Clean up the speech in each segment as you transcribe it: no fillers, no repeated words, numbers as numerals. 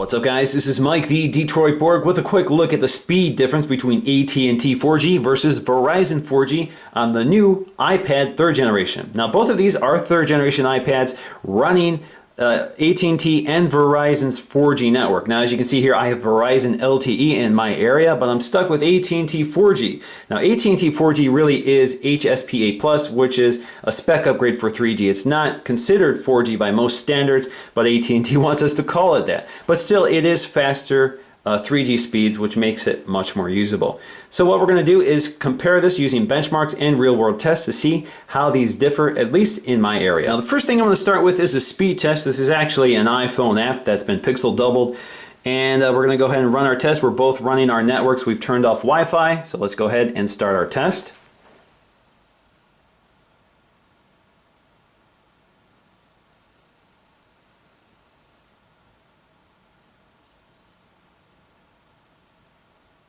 What's up guys, this is Mike the Detroit Borg with a quick look at the speed difference between AT&T 4G versus Verizon 4G on the new iPad 3rd generation. Now both of these are 3rd generation iPads running AT&T and Verizon's 4G network. Now as you can see here, I have Verizon LTE in my area, but I'm stuck with AT&T 4G. Now AT&T 4G really is HSPA+, which is a spec upgrade for 3G. It's not considered 4G by most standards, but AT&T wants us to call it that. But still, it is faster 3G speeds, which makes it much more usable. So what we're going to do is compare this using benchmarks and real-world tests to see how these differ, at least in my area. Now the first thing I'm going to start with is a speed test. This is actually an iPhone app that's been pixel doubled, and we're going to go ahead and run our test. We're both running our networks. We've turned off Wi-Fi, so let's go ahead and start our test.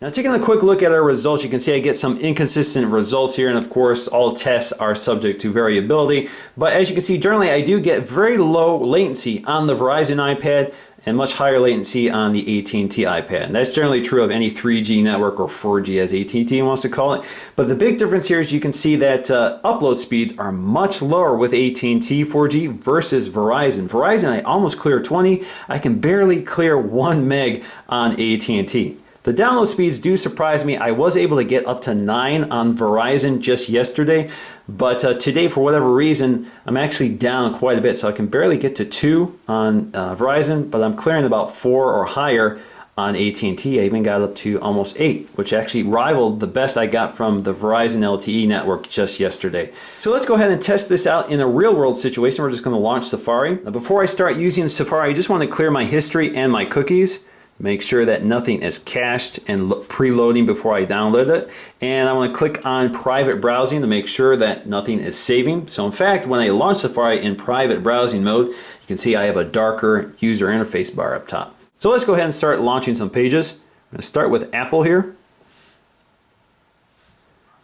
Now taking a quick look at our results, you can see I get some inconsistent results here, and of course all tests are subject to variability. But as you can see, generally I do get very low latency on the Verizon iPad and much higher latency on the AT&T iPad. And that's generally true of any 3G network, or 4G as AT&T wants to call it. But the big difference here is you can see that upload speeds are much lower with AT&T 4G versus Verizon. Verizon, I almost clear 20. I can barely clear 1 meg on AT&T. The download speeds do surprise me. I was able to get up to 9 on Verizon just yesterday, but today, for whatever reason, I'm actually down quite a bit. So I can barely get to 2 on Verizon, but I'm clearing about 4 or higher on AT&T. I even got up to almost 8, which actually rivaled the best I got from the Verizon LTE network just yesterday. So let's go ahead and test this out in a real-world situation. We're just going to launch Safari. Now, before I start using Safari, I just want to clear my history and my cookies. Make sure that nothing is cached and preloading before I download it. And I want to click on private browsing to make sure that nothing is saving. So in fact, when I launch Safari in private browsing mode, you can see I have a darker user interface bar up top. So let's go ahead and start launching some pages. I'm going to start with Apple here.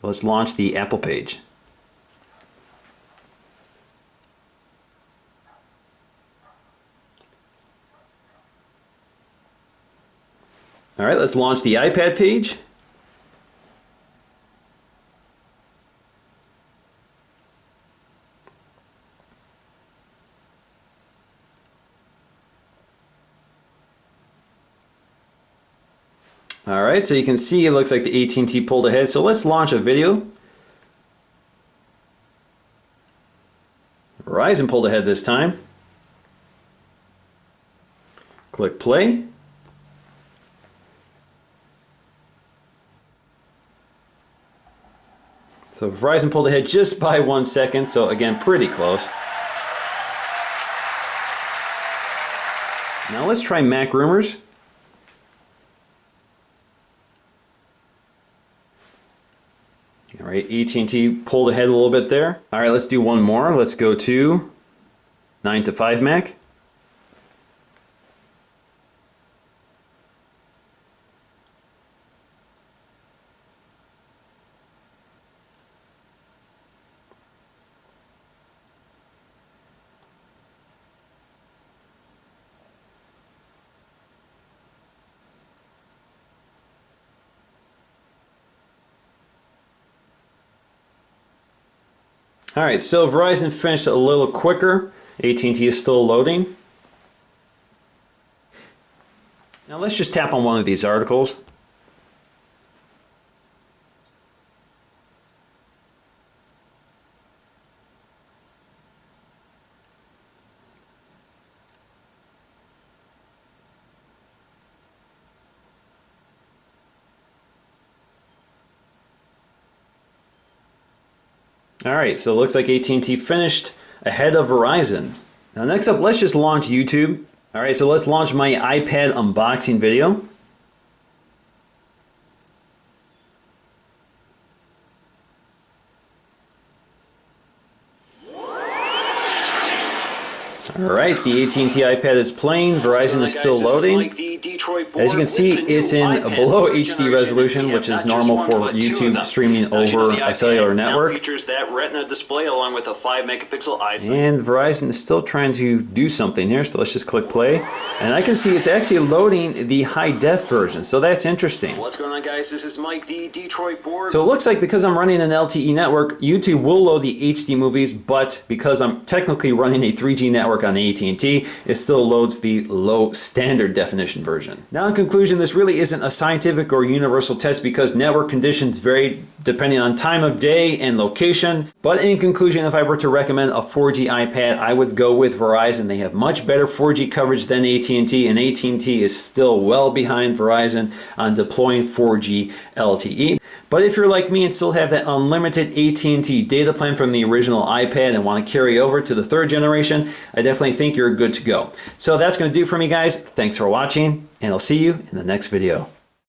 Let's launch the Apple page. All right, let's launch the iPad page. All right, so you can see it looks like the AT&T pulled ahead. So let's launch a video. Verizon pulled ahead this time. Click play. So Verizon pulled ahead just by 1 second, so again, pretty close. Now let's try Mac Rumors. All right, AT&T pulled ahead a little bit there. All right, let's do one more. Let's go to 9 to 5 Mac. All right, so Verizon finished a little quicker. AT&T is still loading. Now let's just tap on one of these articles. All right, so it looks like AT&T finished ahead of Verizon. Now next up, let's just launch YouTube. All right, so let's launch my iPad unboxing video. All right, the AT&T iPad is playing. Verizon is still loading. Detroit board. As you can see, it's in below HD resolution, which is normal for YouTube streaming over a cellular network. Features that Retina display along with a 5 megapixel ISO. And Verizon is still trying to do something here, so let's just click play. And I can see it's actually loading the high def version, so that's interesting. What's going on, guys? This is Mike, the Detroit board. So it looks like because I'm running an LTE network, YouTube will load the HD movies, but because I'm technically running a 3G network on AT&T, it still loads the low standard definition version. Now in conclusion, this really isn't a scientific or universal test because network conditions vary depending on time of day and location. But in conclusion, if I were to recommend a 4G iPad, I would go with Verizon. They have much better 4G coverage than AT&T, and AT&T is still well behind Verizon on deploying 4G LTE. But if you're like me and still have that unlimited AT&T data plan from the original iPad and want to carry over to the 3rd generation, I definitely think you're good to go. So that's going to do it for me, guys. Thanks for watching, and I'll see you in the next video.